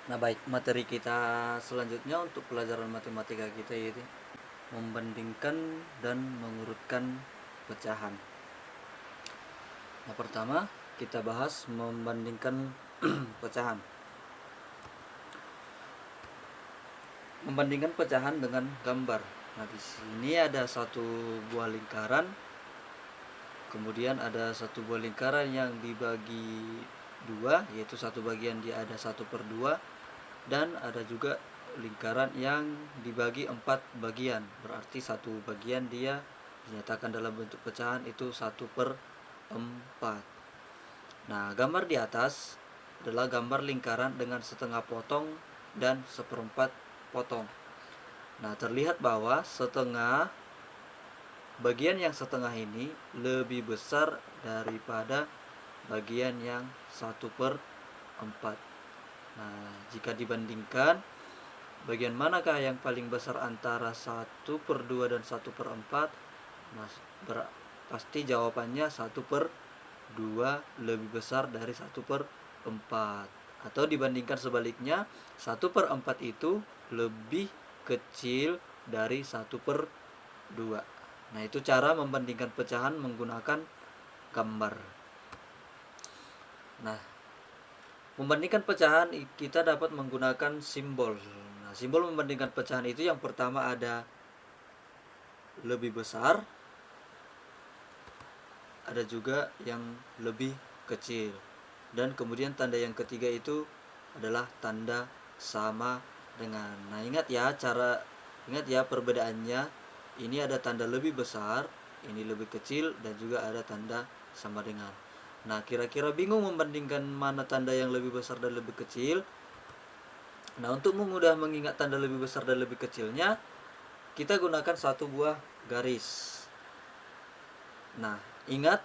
Nah baik, materi kita selanjutnya untuk pelajaran matematika kita yaitu membandingkan dan mengurutkan pecahan. Nah pertama kita bahas membandingkan pecahan. Membandingkan pecahan dengan gambar. Nah di sini ada satu buah lingkaran, kemudian ada satu buah lingkaran yang dibagi dua, yaitu satu bagian dia ada 1/2, dan ada juga lingkaran yang dibagi 4 bagian, berarti satu bagian dia dinyatakan dalam bentuk pecahan itu 1/4. Nah gambar di atas adalah gambar lingkaran dengan setengah potong dan 1/4 potong. Nah terlihat bahwa bagian yang setengah ini lebih besar daripada bagian yang 1/4. Nah, jika dibandingkan, bagian manakah yang paling besar antara 1/2 dan 1/4? Mas, pasti jawabannya 1/2 lebih besar dari 1/4. Atau dibandingkan sebaliknya, 1/4 itu lebih kecil dari 1/2. Nah, itu cara membandingkan pecahan menggunakan gambar. Nah, membandingkan pecahan kita dapat menggunakan simbol. Nah, simbol membandingkan pecahan itu yang pertama ada lebih besar, ada juga yang lebih kecil. Dan kemudian tanda yang ketiga itu adalah tanda sama dengan. Nah, ingat ya perbedaannya. Ini ada tanda lebih besar, ini lebih kecil, dan juga ada tanda sama dengan. Nah, kira-kira bingung membandingkan mana tanda yang lebih besar dan lebih kecil? Nah, untuk memudah mengingat tanda lebih besar dan lebih kecilnya, kita gunakan satu buah garis. Nah, ingat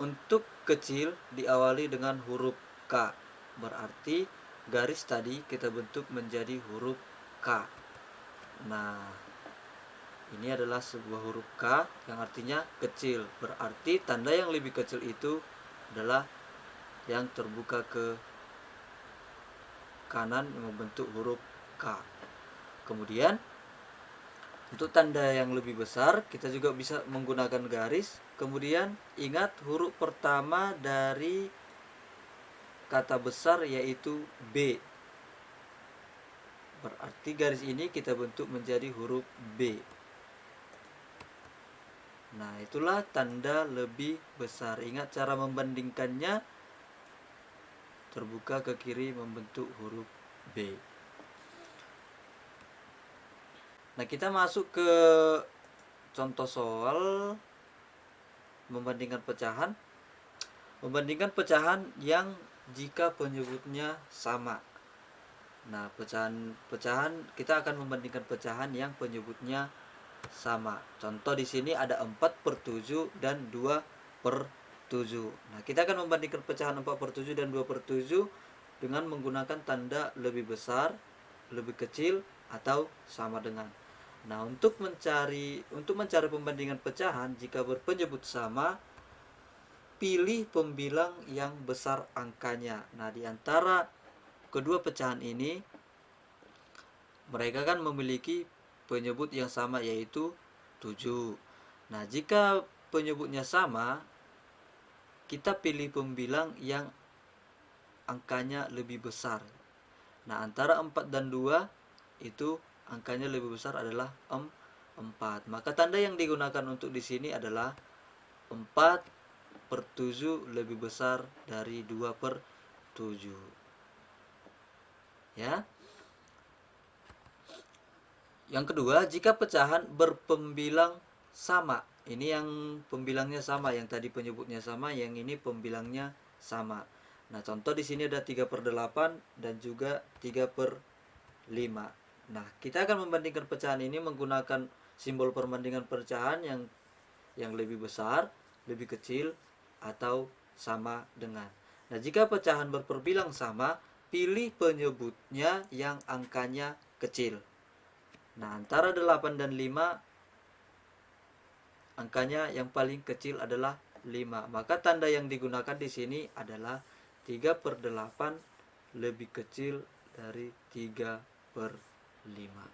untuk kecil diawali dengan huruf K. Berarti garis tadi kita bentuk menjadi huruf K. Nah, ini adalah sebuah huruf K yang artinya kecil. Berarti tanda yang lebih kecil itu adalah yang terbuka ke kanan membentuk huruf K. Kemudian untuk tanda yang lebih besar kita juga bisa menggunakan garis. Kemudian ingat huruf pertama dari kata besar yaitu B. Berarti garis ini kita bentuk menjadi huruf B. Nah, itulah tanda lebih besar. Ingat cara membandingkannya, terbuka ke kiri membentuk huruf B. Nah, kita masuk ke contoh soal membandingkan pecahan. Membandingkan pecahan yang jika penyebutnya sama. Nah, pecahan kita akan membandingkan pecahan yang penyebutnya sama. Contoh di sini ada 4/7 dan 2/7. Nah, kita akan membandingkan pecahan 4/7 dan 2/7 dengan menggunakan tanda lebih besar, lebih kecil, atau sama dengan. Nah, untuk mencari pembandingan pecahan jika berpenyebut sama, pilih pembilang yang besar angkanya. Nah, di antara kedua pecahan ini mereka kan memiliki penyebut yang sama yaitu 7. Nah, jika penyebutnya sama, kita pilih pembilang yang angkanya lebih besar. Nah, antara 4 dan 2 itu angkanya lebih besar adalah 4. Maka tanda yang digunakan untuk di sini adalah 4/7 lebih besar dari 2/7. Ya. Yang kedua, jika pecahan berpembilang sama. Ini yang pembilangnya sama, yang tadi penyebutnya sama, yang ini pembilangnya sama. Nah, contoh di sini ada 3/8 dan juga 3/5. Nah, kita akan membandingkan pecahan ini menggunakan simbol perbandingan pecahan yang lebih besar, lebih kecil, atau sama dengan. Nah, jika pecahan berperbilang sama, pilih penyebutnya yang angkanya kecil. Nah, antara 8 dan 5 angkanya yang paling kecil adalah 5. Maka tanda yang digunakan di sini adalah 3/8 lebih kecil dari 3/5.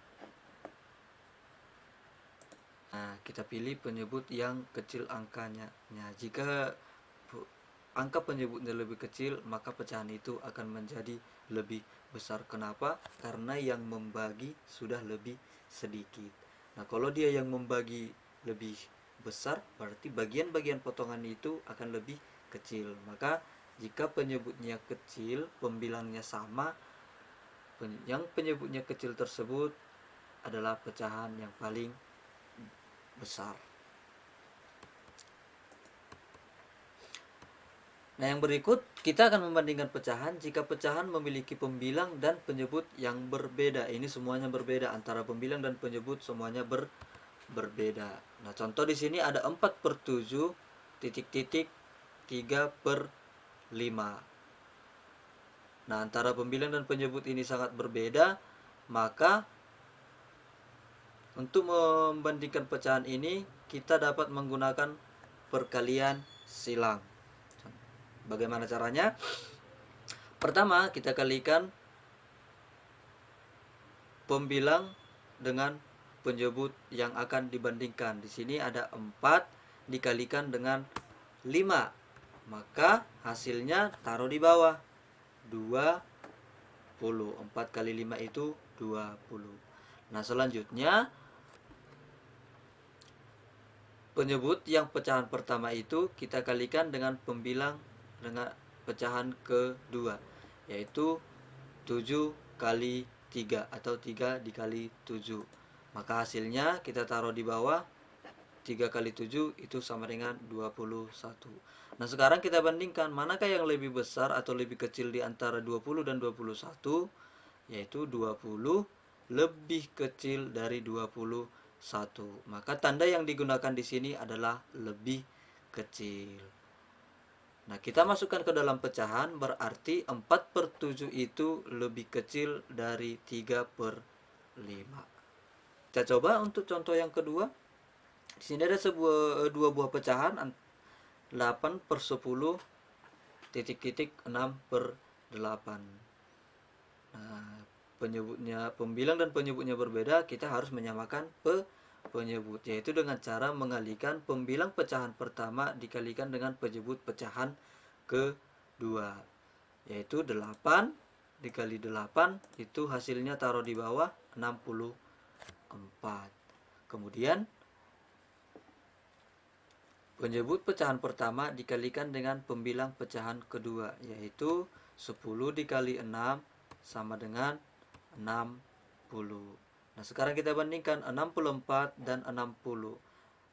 Nah, kita pilih penyebut yang kecil angkanya. Nah, jika angka penyebutnya lebih kecil, maka pecahan itu akan menjadi lebih besar. Kenapa? Karena yang membagi sudah lebih sedikit. Nah, kalau dia yang membagi lebih besar, berarti bagian-bagian potongan itu akan lebih kecil. Maka jika penyebutnya kecil, pembilangnya sama, yang penyebutnya kecil tersebut adalah pecahan yang paling besar. Nah, yang berikut kita akan membandingkan pecahan jika pecahan memiliki pembilang dan penyebut yang berbeda. Ini semuanya berbeda, antara pembilang dan penyebut semuanya berbeda. Nah, contoh di sini ada 4/7 titik-titik 3/5. Nah, antara pembilang dan penyebut ini sangat berbeda, maka untuk membandingkan pecahan ini kita dapat menggunakan perkalian silang. Bagaimana caranya? Pertama, kita kalikan pembilang dengan penyebut yang akan dibandingkan. Di sini ada 4 dikalikan dengan 5. Maka hasilnya taruh di bawah. 20. 4 kali 5 itu 20. Nah, selanjutnya penyebut yang pecahan pertama itu kita kalikan dengan pembilang dengan pecahan kedua, yaitu 7 kali 3 atau 3 dikali 7. Maka hasilnya kita taruh di bawah. 3 kali 7 itu sama dengan 21. Nah, sekarang kita bandingkan manakah yang lebih besar atau lebih kecil di antara 20 dan 21, yaitu 20 lebih kecil dari 21. Maka tanda yang digunakan di sini adalah lebih kecil. Nah, kita masukkan ke dalam pecahan, berarti 4/7 itu lebih kecil dari 3/5. Kita coba untuk contoh yang kedua. Di sini ada dua buah pecahan 8/10 titik-titik 6/8. Nah, pembilang dan penyebutnya berbeda, kita harus menyamakan penyebut, yaitu dengan cara mengalihkan pembilang pecahan pertama dikalikan dengan penyebut pecahan kedua, yaitu 8 dikali 8 itu hasilnya taruh di bawah 64. Kemudian penyebut pecahan pertama dikalikan dengan pembilang pecahan kedua, yaitu 10 dikali 6 sama dengan 60. Nah, sekarang kita bandingkan 64 dan 60.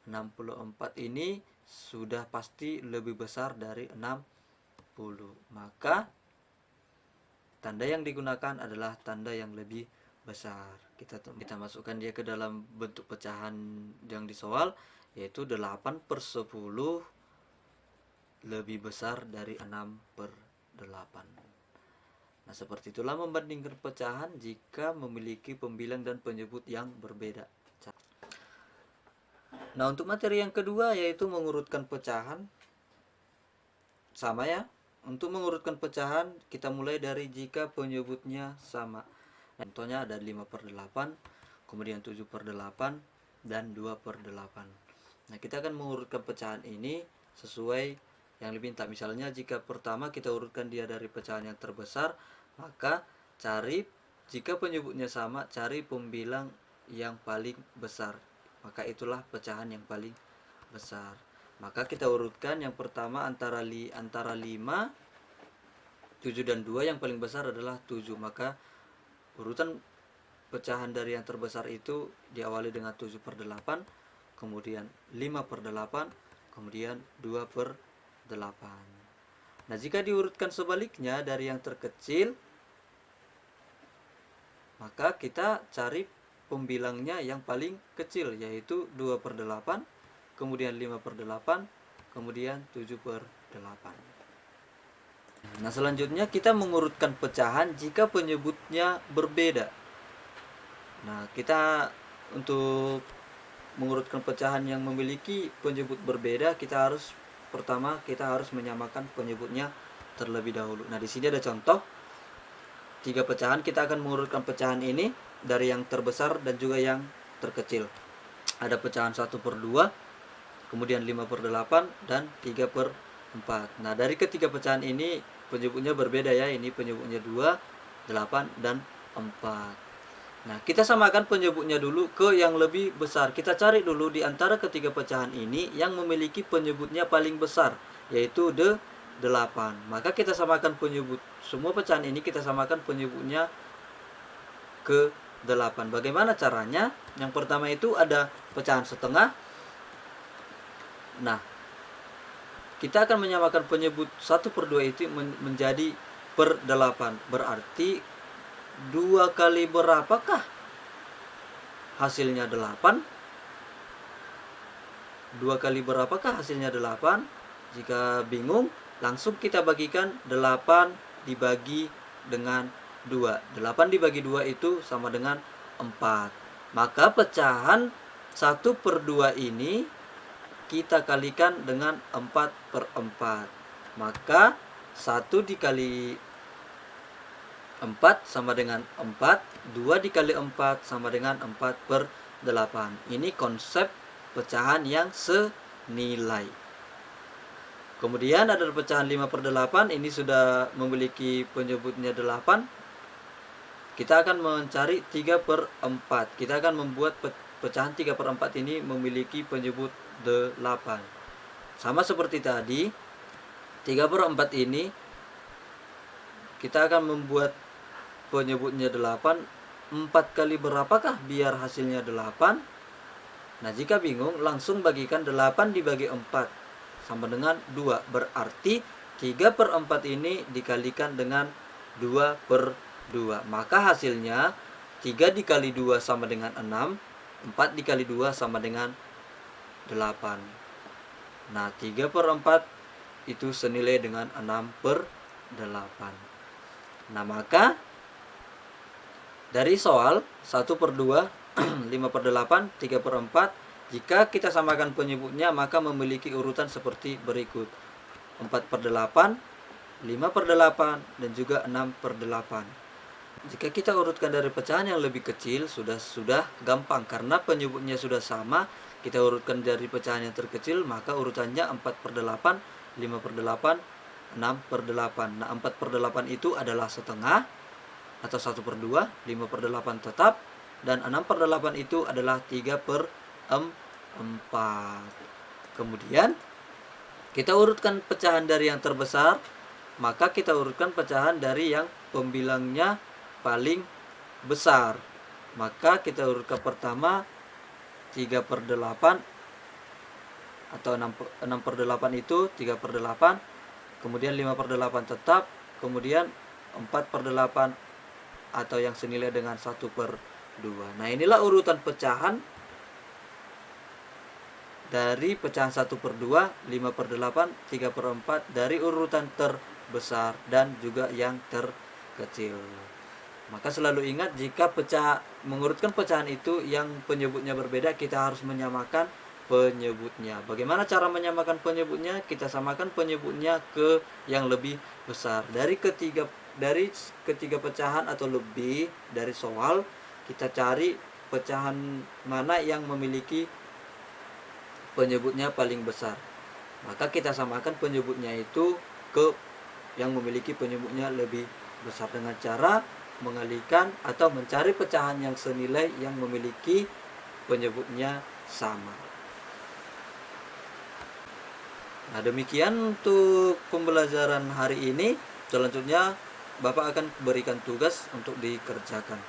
64 ini sudah pasti lebih besar dari 60. Maka tanda yang digunakan adalah tanda yang lebih besar. Kita masukkan dia ke dalam bentuk pecahan yang disoal, yaitu 8/10 lebih besar dari 6/8. Nah, seperti itulah membandingkan pecahan jika memiliki pembilang dan penyebut yang berbeda. Nah, untuk materi yang kedua yaitu mengurutkan pecahan. Sama ya. Untuk mengurutkan pecahan kita mulai dari jika penyebutnya sama. Nah, contohnya ada 5/8, kemudian 7/8 dan 2/8. Nah, kita akan mengurutkan pecahan ini sesuai yang diminta. Misalnya jika pertama kita urutkan dia dari pecahan yang terbesar, maka jika penyebutnya sama, cari pembilang yang paling besar. Maka itulah pecahan yang paling besar. Maka kita urutkan yang pertama antara 5, 7 dan 2, yang paling besar adalah 7. Maka urutan pecahan dari yang terbesar itu diawali dengan 7/8, kemudian 5/8, kemudian 2/8. Nah, jika diurutkan sebaliknya dari yang terkecil, maka kita cari pembilangnya yang paling kecil, yaitu 2/8, kemudian 5/8, kemudian 7/8. Nah, selanjutnya kita mengurutkan pecahan jika penyebutnya berbeda. Nah, kita untuk mengurutkan pecahan yang memiliki penyebut berbeda, pertama kita harus menyamakan penyebutnya terlebih dahulu. Nah, di sini ada contoh 3 pecahan, kita akan mengurutkan pecahan ini dari yang terbesar dan juga yang terkecil. Ada pecahan 1/2, kemudian 5/8, dan 3/4. Nah, dari ketiga pecahan ini penyebutnya berbeda ya. Ini penyebutnya 2, 8, dan 4. Nah, kita samakan penyebutnya dulu ke yang lebih besar. Kita cari dulu di antara ketiga pecahan ini yang memiliki penyebutnya paling besar, yaitu 8. Maka kita samakan penyebut semua pecahan ini, kita samakan penyebutnya ke 8. Bagaimana caranya? Yang pertama itu ada pecahan setengah. Nah, kita akan menyamakan penyebut 1/2 itu menjadi per 8. Berarti 2 kali berapakah hasilnya 8? 2 kali berapakah hasilnya 8? Jika bingung, langsung kita bagikan 8 dibagi dengan 2. 8 dibagi 2 itu sama dengan 4. Maka pecahan 1/2 ini kita kalikan dengan 4/4. Maka 1 dikali 4 sama dengan 4, 2 dikali 4 sama dengan 4/8. Ini konsep pecahan yang senilai. Kemudian ada pecahan 5/8, ini sudah memiliki penyebutnya 8. Kita akan mencari 3/4. Kita akan membuat pecahan 3/4 ini memiliki penyebut 8. Sama seperti tadi, 3/4 ini kita akan membuat penyebutnya 8. 4 kali berapakah biar hasilnya 8? Nah, jika bingung, langsung bagikan 8 dibagi 4 sama dengan 2. Berarti 3/4 ini dikalikan dengan 2/2. Maka hasilnya 3 dikali 2 sama dengan 6, 4 dikali 2 sama dengan 8. Nah, 3/4 itu senilai dengan 6/8. Nah, maka dari soal 1/2, 5/8, 3/4, jika kita samakan penyebutnya maka memiliki urutan seperti berikut: 4/8, 5/8, dan juga 6/8. Jika kita urutkan dari pecahan yang lebih kecil, sudah gampang karena penyebutnya sudah sama. Kita urutkan dari pecahan yang terkecil, maka urutannya 4/8, 5/8, 6/8. Nah, 4/8 itu adalah setengah atau 1/2, 5/8 tetap, dan 6/8 itu adalah 3/4. Kemudian kita urutkan pecahan dari yang terbesar, maka kita urutkan pecahan dari yang pembilangnya paling besar. Maka kita urutkan pertama 3/8 atau 6/8 itu 3/8, kemudian 5/8 tetap, kemudian 4/8 atau yang senilai dengan 1/2. Nah, inilah urutan pecahan dari pecahan 1/2, 5/8, 3/4 dari urutan terbesar dan juga yang terkecil. Maka selalu ingat, jika mengurutkan pecahan itu yang penyebutnya berbeda, kita harus menyamakan penyebutnya. Bagaimana cara menyamakan penyebutnya? Kita samakan penyebutnya ke yang lebih besar. Dari ketiga pecahan atau lebih dari soal, kita cari pecahan mana yang memiliki penyebutnya paling besar. Maka kita samakan penyebutnya itu ke yang memiliki penyebutnya lebih besar dengan cara mengalihkan atau mencari pecahan yang senilai yang memiliki penyebutnya sama. Nah, demikian untuk pembelajaran hari ini. Selanjutnya Bapak akan berikan tugas untuk dikerjakan.